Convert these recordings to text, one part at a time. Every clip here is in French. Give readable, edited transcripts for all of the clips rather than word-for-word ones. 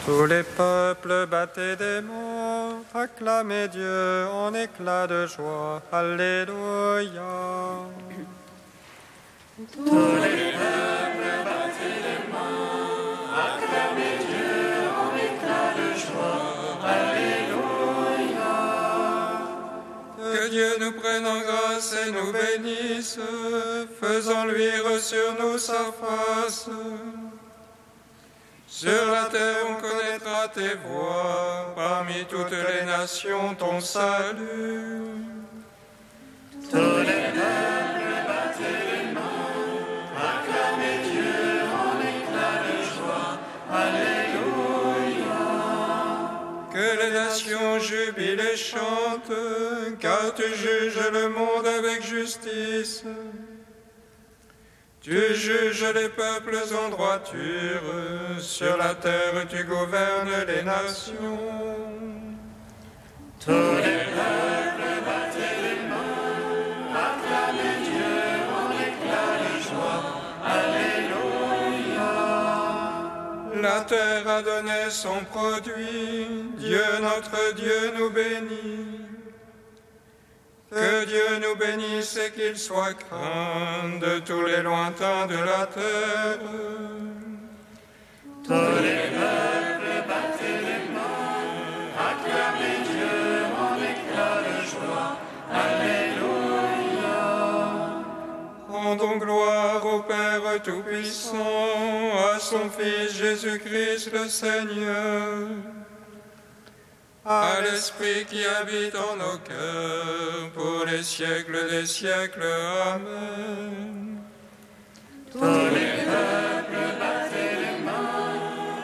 Tous les peuples battaient des mains, acclamaient Dieu en éclats de joie. Alléluia. Tous les peuples battaient des mains, acclamaient Dieu en éclats de joie. Alléluia. Que Dieu nous prenne en grâce et nous bénisse, faisant luire sur nous sa face. Sur la terre on connaîtra tes voies, parmi toutes les nations ton salut. Tous les peuples battaient les mains, acclamaient Dieu en éclats de joie. Alléluia. Que les nations jubilent et chantent, car tu juges le monde avec justice. Tu juges les peuples en droiture, sur la terre tu gouvernes les nations. Tous les peuples battaient les mains, acclamaient Dieu en éclats de joie. Alléluia. La terre a donné son produit, Dieu notre Dieu nous bénit. Que Dieu nous bénisse et qu'il soit craint de tous les lointains de la terre. Tous les peuples battaient les mains, acclamaient Dieu en éclats de joie. Alléluia. Rendons gloire au Père Tout-Puissant, à son Fils Jésus-Christ le Seigneur, à l'Esprit qui habite en nos cœurs, pour les siècles des siècles. Amen. Tous les peuples battaient les mains,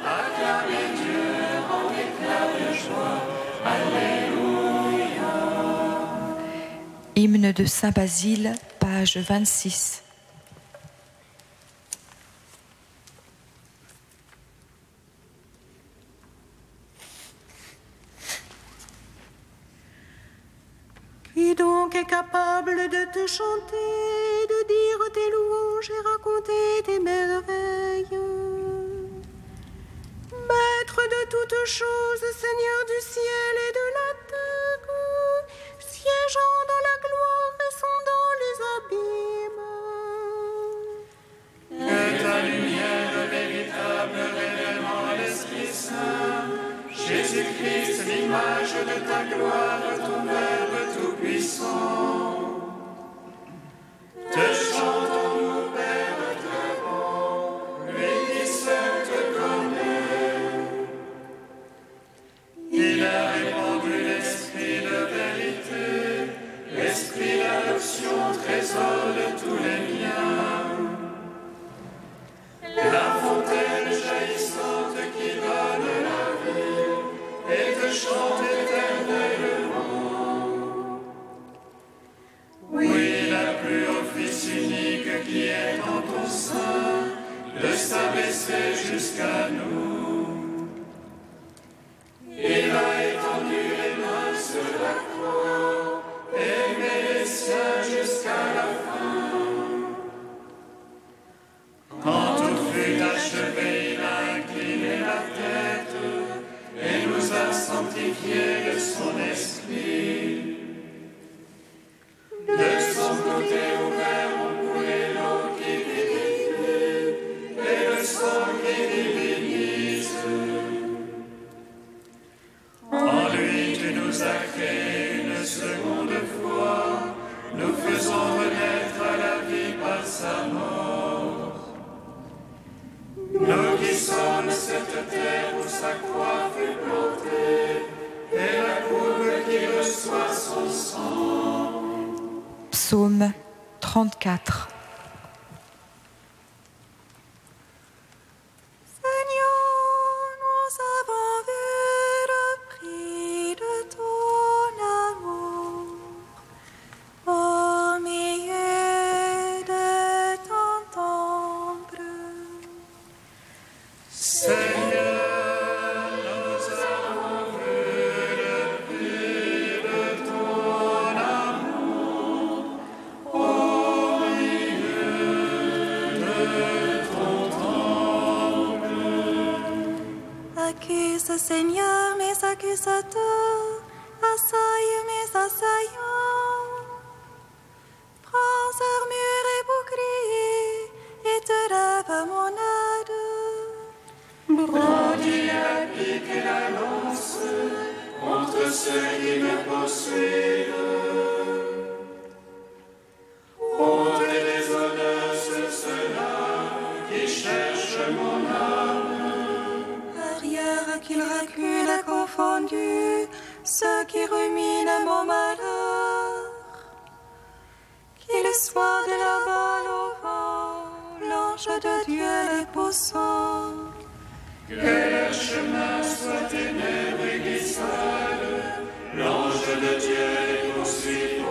acclamaient Dieu en éclats de joie. Alléluia. Hymne de Saint Basile, page 26. Qui donc est capable de te chanter, de dire tes louanges et raconter tes merveilles? Maître de toutes choses, Seigneur du ciel et de la terre, siégeant dans la gloire et sondant les abîmes. Que ta lumière véritable révèlement l'Esprit Saint, Jésus-Christ, l'image de ta gloire, ton Verbe tout-puissant. Te chantons-nous, Père très bon, lui qui seul te connaît. Il a répandu l'esprit de vérité, l'esprit d'adoption, trésor de tous les biens. La fontaine jaillissante qui donne la vie, et te chante éternellement. Oui, la plus haut Fils unique qui est en ton sein, de s'abaisser jusqu'à nous. Il a étendu les mains sur la croix, aimé les siens jusqu'à la fin. Quand tout fut achevé, il a incliné la tête et nous a sanctifiés de son esprit. De son côté ouvert ont coulé l'eau qui vivifie et le sang qui divinise. En lui tu nous as créé une seconde fois, nous faisons renaître à la vie par sa mort. Nous qui sommes cette terre où sa croix fut plantée, et la coupe qui reçoit son sang. Psaume 34. Seigneur, nous avons vu le prix de ton amour. Ô Accuse, Seigneur, mes accusateurs, assaille mes assaillants. Prends armure et bouclier, et te lève à mon aide. Brandis la pique et la lance contre ceux qui me poursuivent. Honte et déshonneur sur ceux-là qui cherchent mon âme. Arrière qu'ils reculent confondus, ceux qui ruminent mon malheur. Qu'ils soient de la balle au vent, l'ange de Dieu les poussant. Que leur chemin soit ténèbres et glissade, l'ange de Dieu les poursuivant.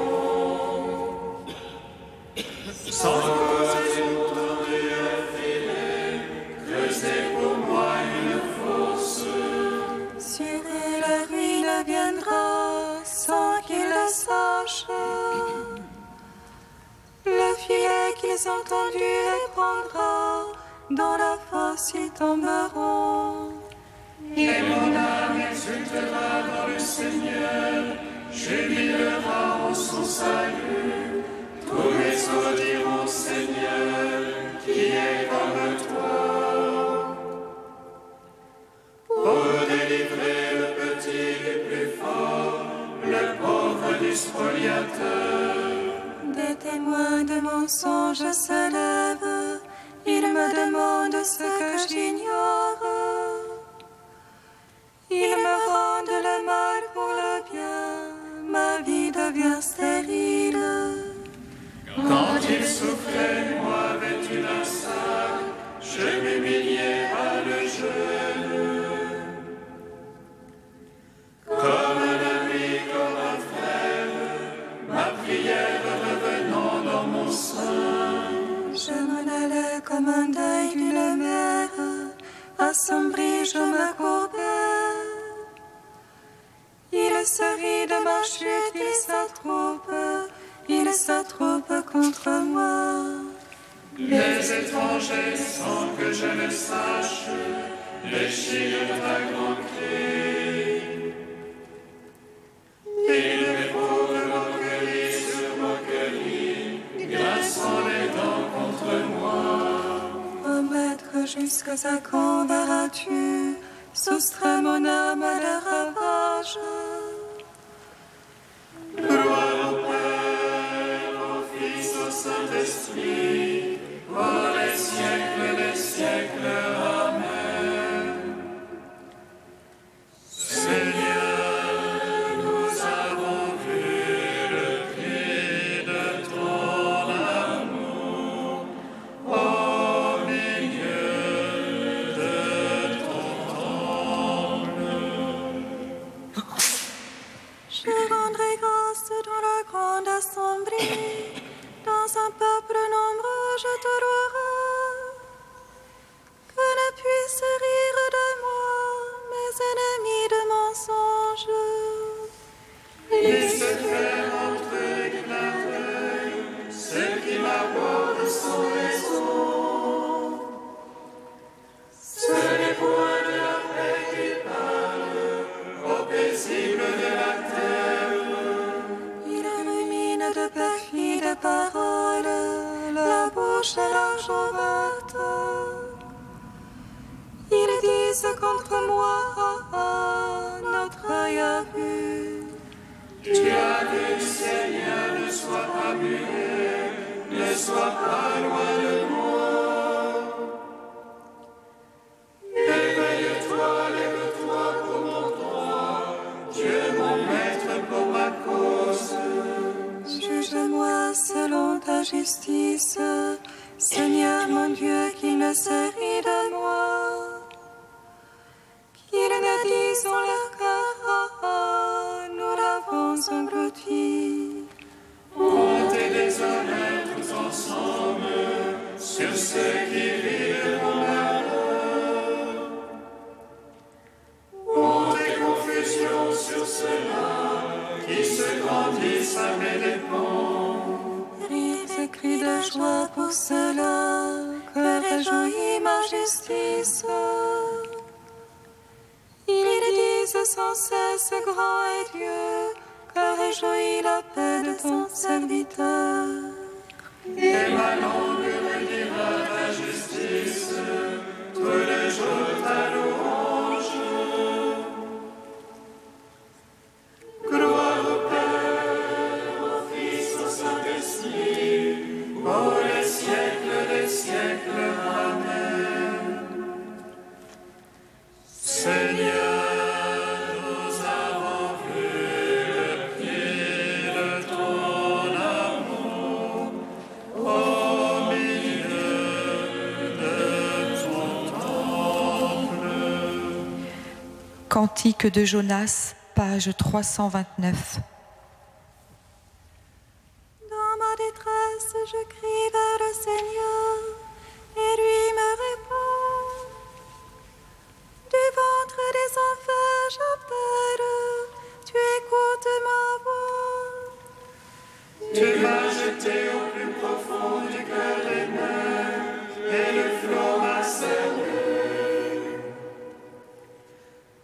Sans cause ils m'ont tendu un filet, creusez pour moi une fosse. Sur eux la ruine viendra, sans qu'ils le sachent. Le filet qu'ils ont tendu les prendra, dans la fosse ils tomberont. Et mon âme exultera dans le Seigneur, jubilera en son salut. Tous les autres diront, Seigneur, qui est comme toi? Pour délivrer le petit du plus fort, le pauvre du spoliateur. Des témoins de mensonges se lèvent, ils me demandent ce que j'ignore. Ils me rendent le mal pour le bien, ma vie devient stérile. Quand ils souffraient, moi vêtu d'un sac, je m'humiliais à le genou. Comme un ami, comme un frère, ma prière revenant dans mon sein. Je m'en allais comme un deuil d'une mère, assombri je me courbais. Il se rit de ma chute, il s'attroupe contre moi. Les étrangers, sans que je le sache, déchirent un grand cri. Ils m'éprouvent moquerie sur moquerie, grinçant les dents contre moi. Ô maître, jusqu'à quand verras-tu soustraire mon âme à leur ravage? Gloire au Père, au Fils, au Saint-Esprit, pour les siècles des siècles. Amen. Seigneur, nous avons vu le cri de ton amour au milieu de ton temple. Je rendrai grâce dans la grande assemblée, dans un peuple nombreux je te louerai. Que ne puisse rire de moi mes ennemis de mensonges. Les secrets entre eux du clin d'œil, ceux qui m'abordent sans raison. Ce n'est point de la paix qui parle, au paisible de la terre. Il rumine de perfides paroles, la bouche large ouverte. Ils disent contre moi, notre œil a vu. Tu as vu, Seigneur, ne sois pas muet, ne sois pas loin de moi. Éveille-toi, lève-toi pour mon droit, Dieu mon maître pour ma cause. Juge-moi selon ta justice, Seigneur mon Dieu, qu'il ne se rit de moi. Qu'ils ne disent en leur cœur, nous l'avons englouti. Honte et déshonneur tous ensemble sur ceux qui vivent mon malheur. Honte et confusion sur ceux-là qui se grandissent à mes dépens. Rires et cris de joie pour ceux-là que réjouit ma justice. sans cesse grand et Dieu, que réjouit la paix de ton serviteur. Et ma langue me dira ta justice, tous les jours ta louange. Gloire au Père, au Fils, au Saint-Esprit, pour les siècles des siècles. Amen. Seigneur, nous avons vu le prix de ton amour au milieu de ton temple. Cantique de Jonas, page 329. Dans ma détresse, je crie vers le Seigneur, et lui me répond. Du ventre des enfers, j'appelle, tu écoutes ma voix. Tu m'as jeté au plus profond du cœur des mers, et le flot m'a cerné.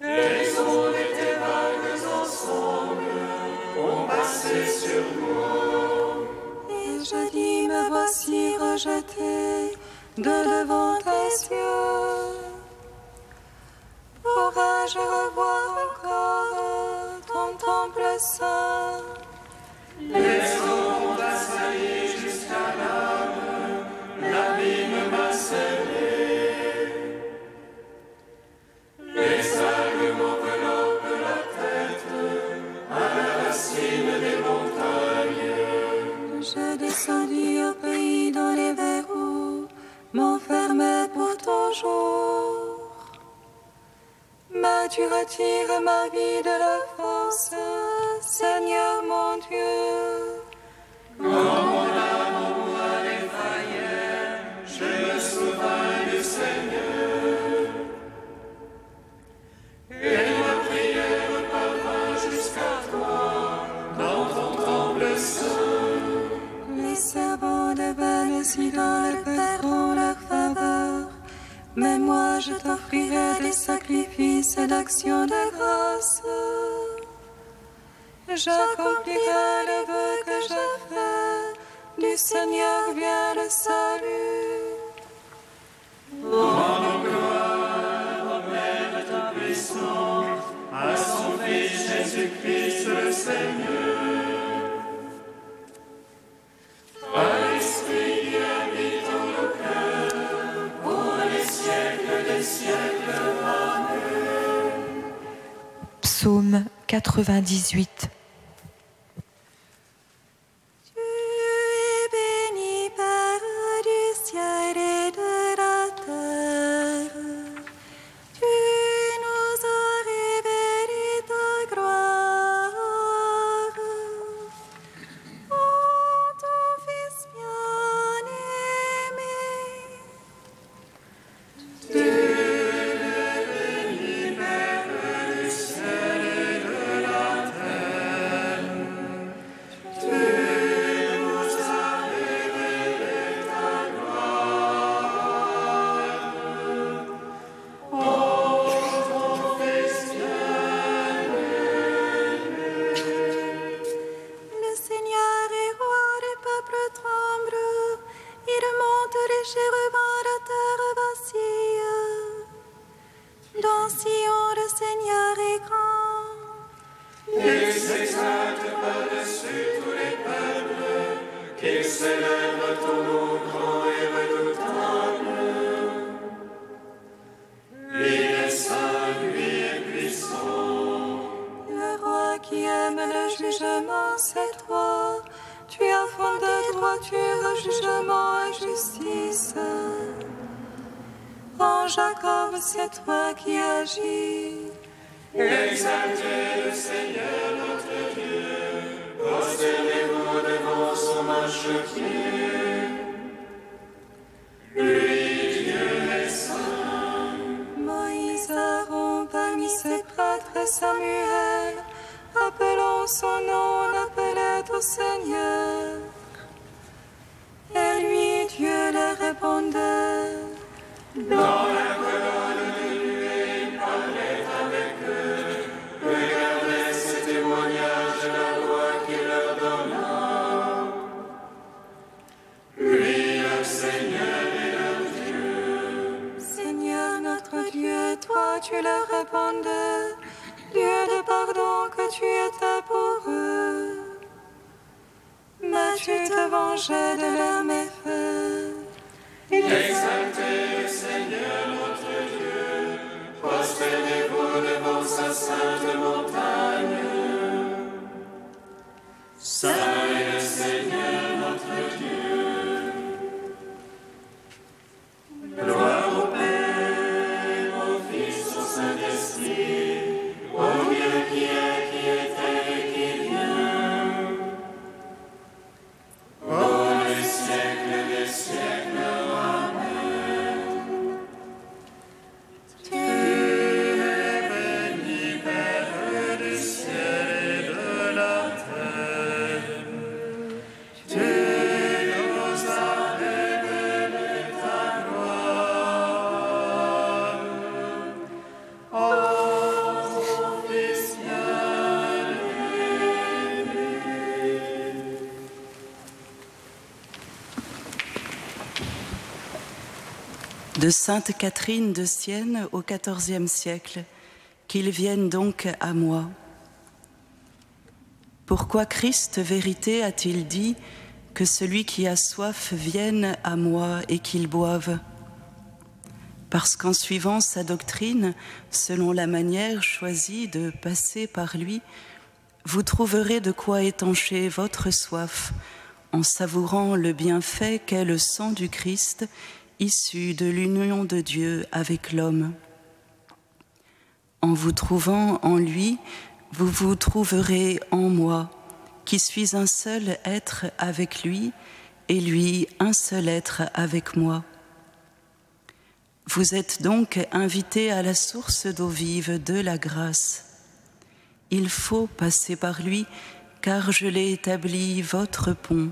Les ondes et tes vagues ensemble ont passé sur moi. Et je dis, me voici rejeté de devant tes yeux. Pourrais-je revoir encore ton temple saint? Les eaux ont assailli jusqu'à l'âme, l'abîme m'a scellé. Les algues m'enveloppent la tête, à la racine des montagnes. Je descendis au pays dans les verrous, m'enfermais pour toujours. Mais tu retires ma vie de la force, Seigneur mon Dieu. Quand mon âme en moi défaillait, je me souvins du Seigneur. Et ma prière parvint jusqu'à toi, dans ton temple saint. Les servants de vaines idoles perdront leur faveur, mais moi je t'offrirai des sacrifices d'action de grâce. J'accomplirai le vœu que j'ai fait, du Seigneur vient le salut. Rendons gloire au Père Tout-Puissant, à son Fils Jésus-Christ le Seigneur. À l'Esprit qui habite en nos cœurs, pour les siècles des siècles. Amen. Psaume 98. Tu es béni, Père du ciel et de la terre. Tu nous as révélé ta gloire. Ô ton Fils bien-aimé. Tu es béni, Père du ciel et de la terre. Tu nous as révélé ta gloire. Ô ton Fils Le Seigneur est roi, les peuples tremblent. Il monte les chérubins, la terre vacille. Dans Sion, le Seigneur est grand. Il s'exalte par-dessus tous les peuples, qu'il célèbre ton nom grand et redoutable. Il est saint, lui est puissant. Le roi qui aime le jugement, c'est toi. Tu as fondé droiture, jugement et justice. En Jacob, c'est toi qui agis. Exaltez le Seigneur notre Dieu, prosternez-vous devant son marchepied. Lui, Dieu est saint. Moïse, Aaron, parmi ses prêtres, Samuel, appelant son nom, on appelait au Seigneur. Et lui, Dieu leur répondait. Dans la colonne de nuée, il parlait avec eux, eux toi tu leur répondais, Dieu de pardon que tu étais pour eux. Mais tu te vengeais de leurs méfaits. Exaltez le Seigneur notre Dieu, prosternez-vous devant sa sainte montagne. Saint est le Seigneur notre Dieu. Gloire au Père, au Fils, au Saint-Esprit, au Dieu qui est, qui était et qui vient. Au les siècles des siècles. Amen. Tu es béni, Père du ciel et de la terre. Tu nous as révélé ta gloire. Ô mon Fils bien-aimé. De Sainte Catherine de Sienne au XIVe siècle, qu'ils viennent donc à moi. Pourquoi Christ, vérité, a-t-il dit que celui qui a soif vienne à moi et qu'il boive? Parce qu'en suivant sa doctrine, selon la manière choisie de passer par lui, vous trouverez de quoi étancher votre soif en savourant le bienfait qu'est le sang du Christ, issu de l'union de Dieu avec l'homme. En vous trouvant en lui, vous vous trouverez en moi, qui suis un seul être avec lui, et lui un seul être avec moi. Vous êtes donc invités à la source d'eau vive de la grâce. Il faut passer par lui, car je l'ai établi votre pont.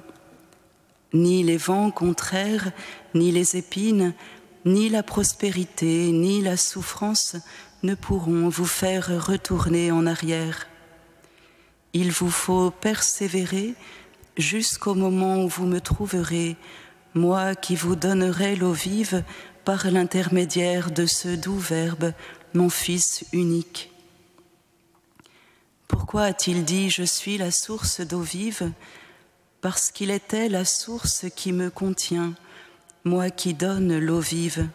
Ni les vents contraires, ni les épines, ni la prospérité, ni la souffrance ne pourront vous faire retourner en arrière. Il vous faut persévérer jusqu'au moment où vous me trouverez, moi qui vous donnerai l'eau vive par l'intermédiaire de ce doux Verbe, mon Fils unique. Pourquoi a-t-il dit « Je suis la source d'eau vive » ? Parce qu'il était la source qui me contient, moi qui donne l'eau vive.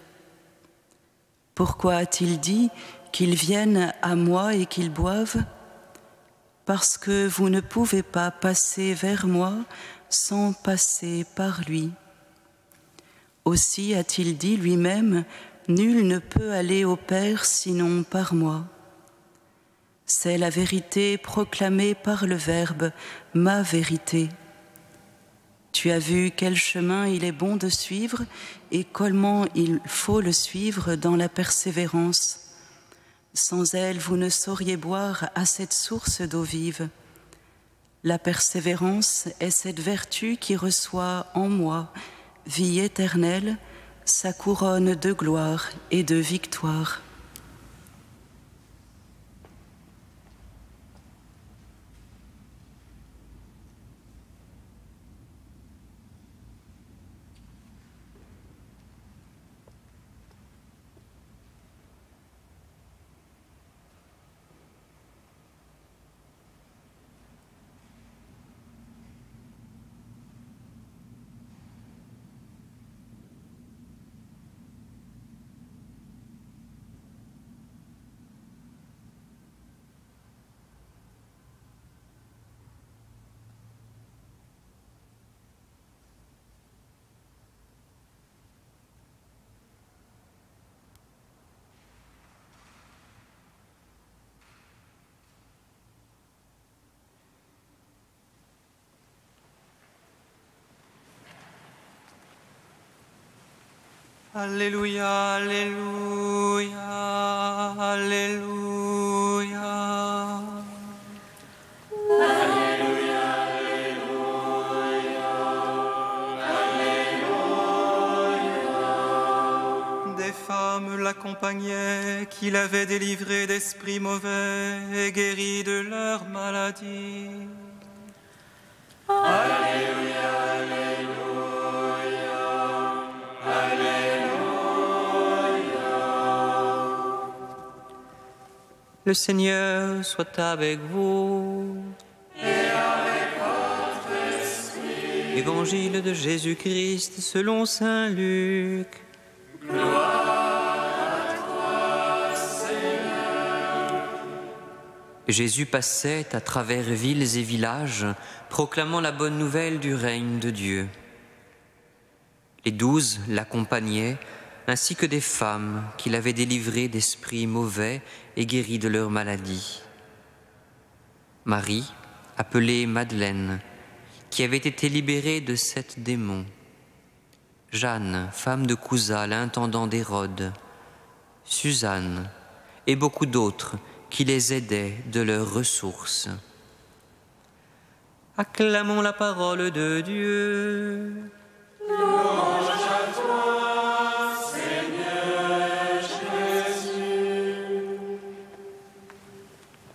Pourquoi a-t-il dit qu'ils viennent à moi et qu'ils boivent? Parce que vous ne pouvez pas passer vers moi sans passer par lui. Aussi a-t-il dit lui-même, nul ne peut aller au Père sinon par moi. C'est la vérité proclamée par le Verbe, ma vérité. Tu as vu quel chemin il est bon de suivre et comment il faut le suivre dans la persévérance. Sans elle, vous ne sauriez boire à cette source d'eau vive. La persévérance est cette vertu qui reçoit en moi, vie éternelle, sa couronne de gloire et de victoire. Alléluia, Alléluia, Alléluia. Alléluia, Alléluia, Alléluia. Des femmes l'accompagnaient, qui l'avaient délivré d'esprits mauvais et guéri de leur maladie. Alléluia, Alléluia, Alléluia. Le Seigneur soit avec vous. Et avec votre esprit. Évangile de Jésus-Christ selon saint Luc. Gloire à toi, Seigneur. Jésus passait à travers villes et villages, proclamant la bonne nouvelle du règne de Dieu. Les 12 l'accompagnaient, ainsi que des femmes qu'il avait délivrées d'esprits mauvais et guéries de leurs maladies. Marie, appelée Madeleine, qui avait été libérée de 7 démons. Jeanne, femme de Cousa, l'intendant d'Hérode. Suzanne et beaucoup d'autres qui les aidaient de leurs ressources. Acclamons la parole de Dieu. Louange à toi, Seigneur Jésus.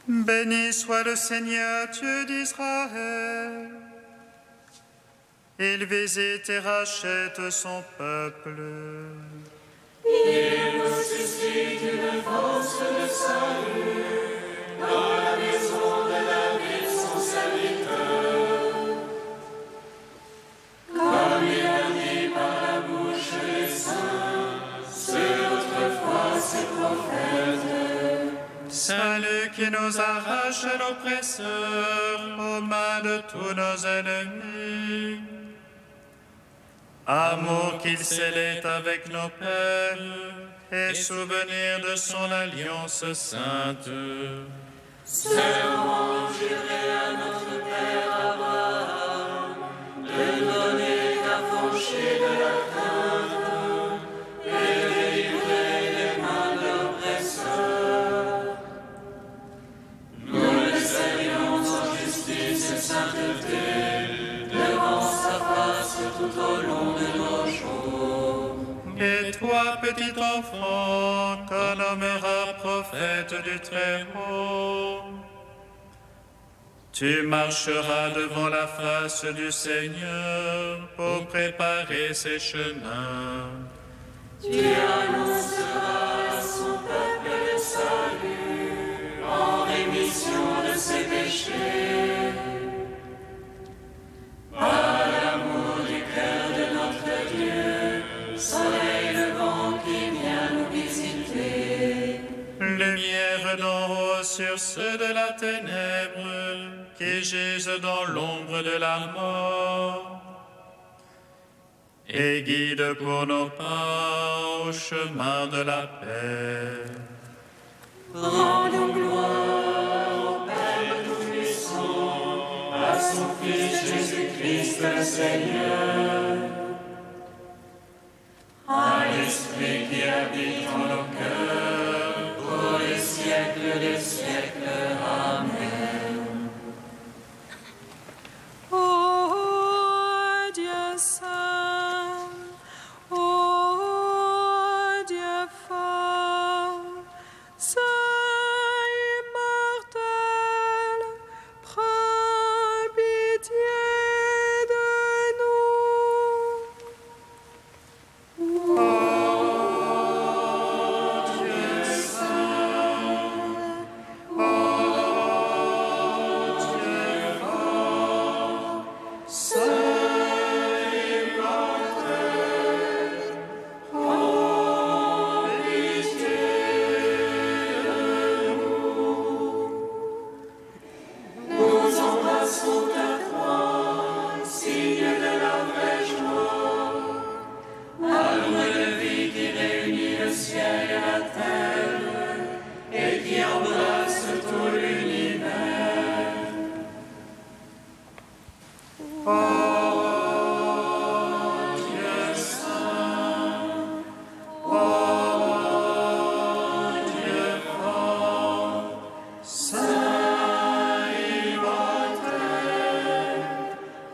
Béni soit le Seigneur, Dieu d'Israël. Il visite et rachète son peuple. Il nous suscite une force de salut dans la maison de David, son serviteur. Comme il a dit par la bouche des saints, ceux d'autrefois ses prophètes. Salut qui nous arrache de l'oppresseur, aux mains de tous nos ennemis. Amour qu'il scellait avec nos pères, et souvenir de son alliance sainte. Serment juré à notre Père Abraham, de donner affranchi de la crainte, et délivrer des mains de l'oppresseur. Nous le servions en justice et sainteté, devant sa face tout au long de nos jours. Et toi, petit enfant, qu'on nommera prophète du Très-Haut, tu marcheras devant la face du Seigneur pour préparer ses chemins. Tu annonceras à son peuple le salut en rémission de ses péchés. Par l'amour du cœur de notre Dieu, soleil levant qui vient nous visiter. Lumière d'en haut sur ceux de la ténèbre qui gisent dans l'ombre de la mort. Et guide pour nos pas au chemin de la paix. Rendons gloire au Père Tout-Puissant, à son Fils Jésus-Christ le Seigneur, à l'Esprit qui habite en nos cœurs, pour les siècles des siècles. Amen. Ô Dieu saint, ô Dieu fort, saint immortel, prends pitié de nous. Nous embrassons ta croix, signe de la vraie joie, arme de vie qui réunit le ciel et la terre, et qui embrasse tout l'univers. Dieu saint, Dieu fort, saint immortel,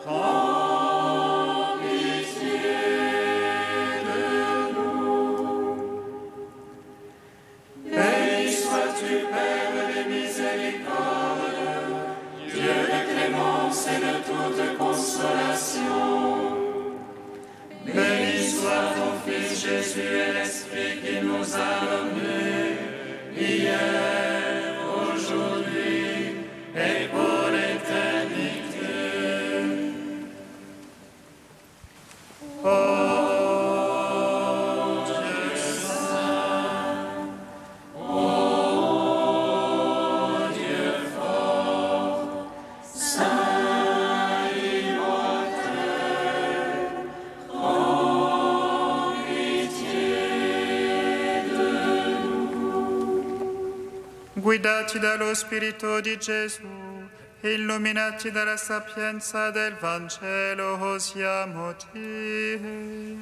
prends pitié de nous. Béni sois-tu, Père des miséricordes, Dieu de clémence et de toute consolation. Béni soit ton Fils Jésus et l'Esprit qui nous a nommés hier, Guidati dallo Spirito di Gesù, illuminati dalla sapienza del Vangelo, osiamo dire.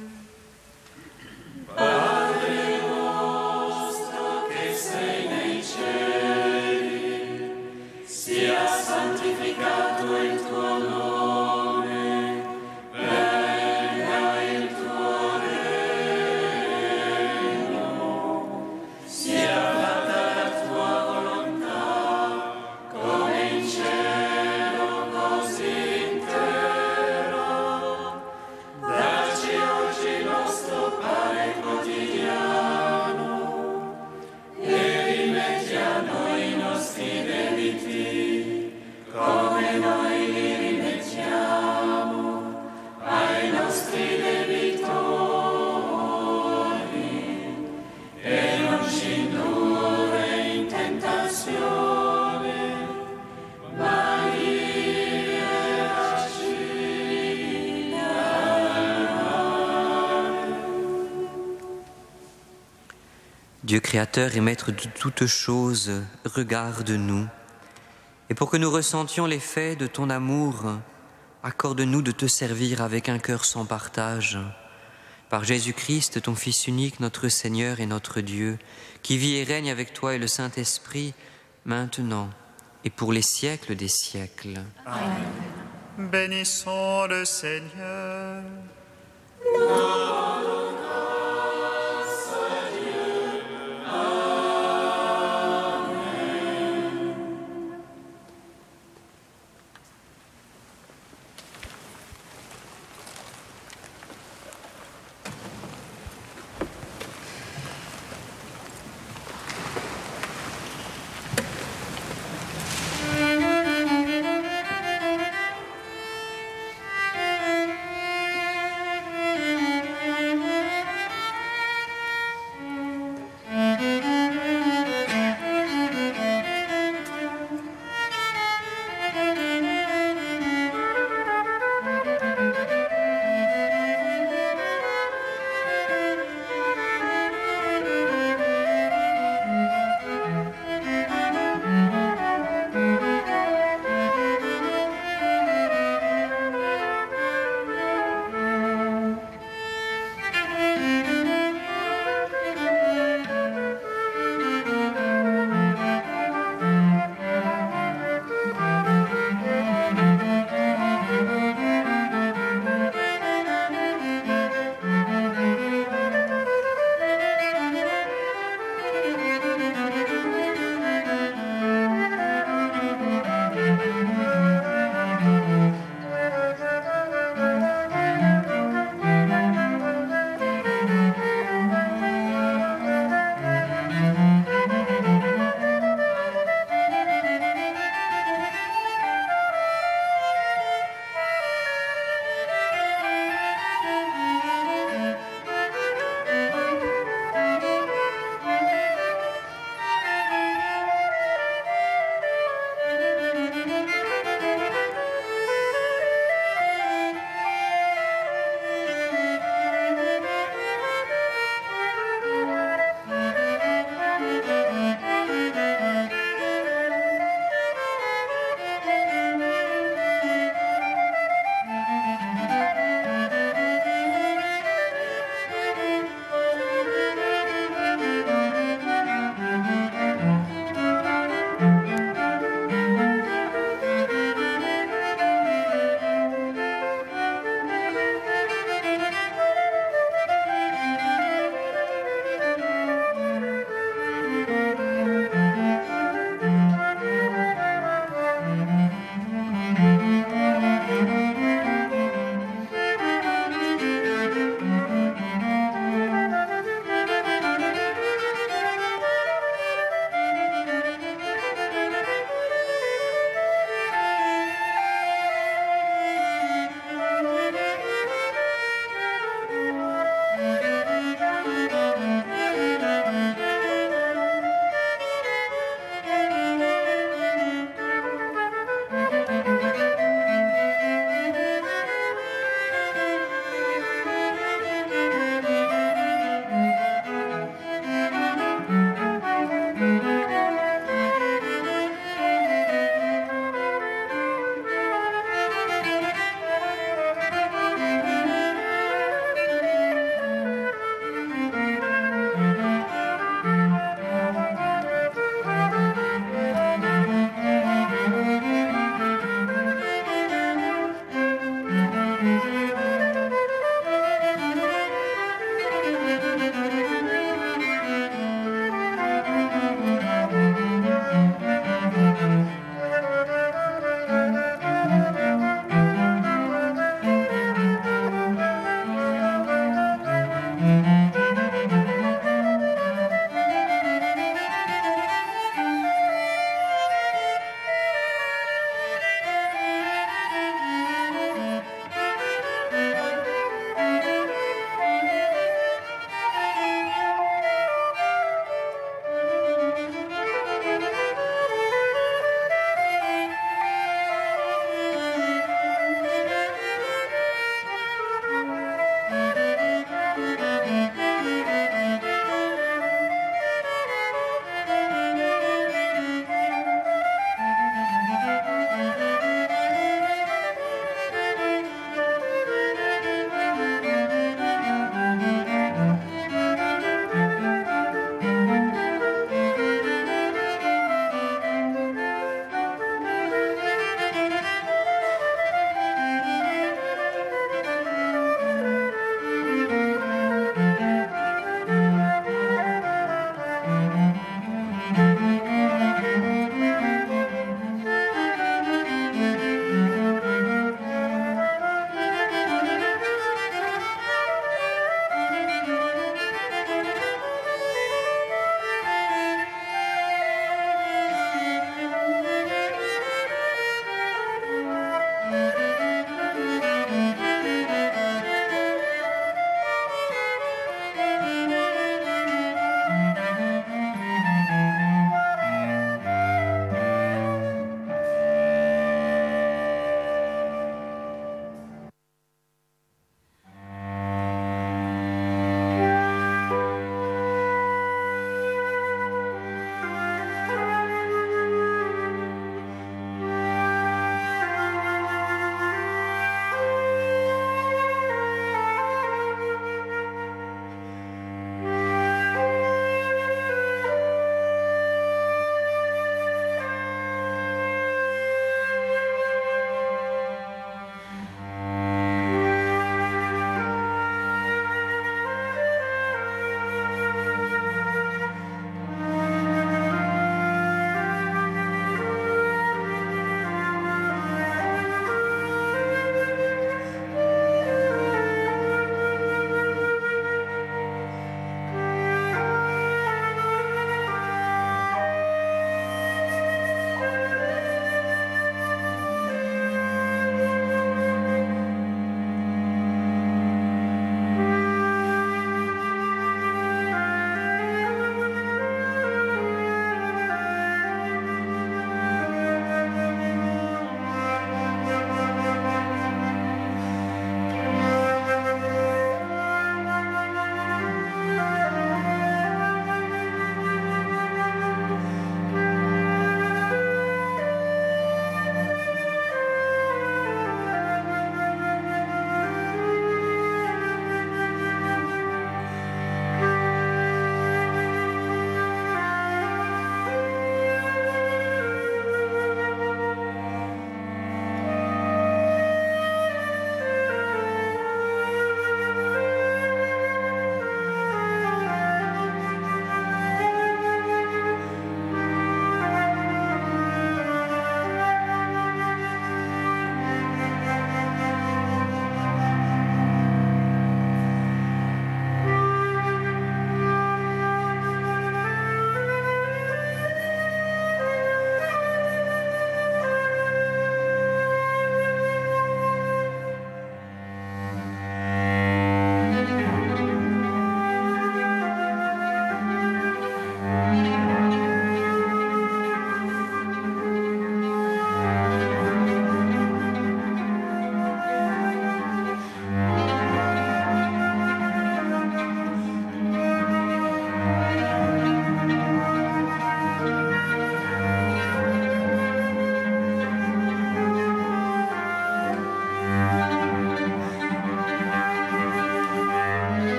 Padre nostro che sei nei cieli, sia santificato il tuo nome, venga il tuo regno, sia fatta la tua volontà, come in cielo così in terra. Dacci oggi il nostro pane quotidiano e rimetti a noi i nostri debiti, come noi li rimettiamo ai nostri debitori, e non ci indurre in tentazione, ma liberaci dal male. Dieu créateur et maître de toutes choses, regarde-nous. Et pour que nous ressentions l'effet de ton amour, accorde-nous de te servir avec un cœur sans partage. Par Jésus-Christ, ton Fils unique, notre Seigneur et notre Dieu, qui vit et règne avec toi et le Saint-Esprit, maintenant et pour les siècles des siècles. Bénissons le Seigneur. Nos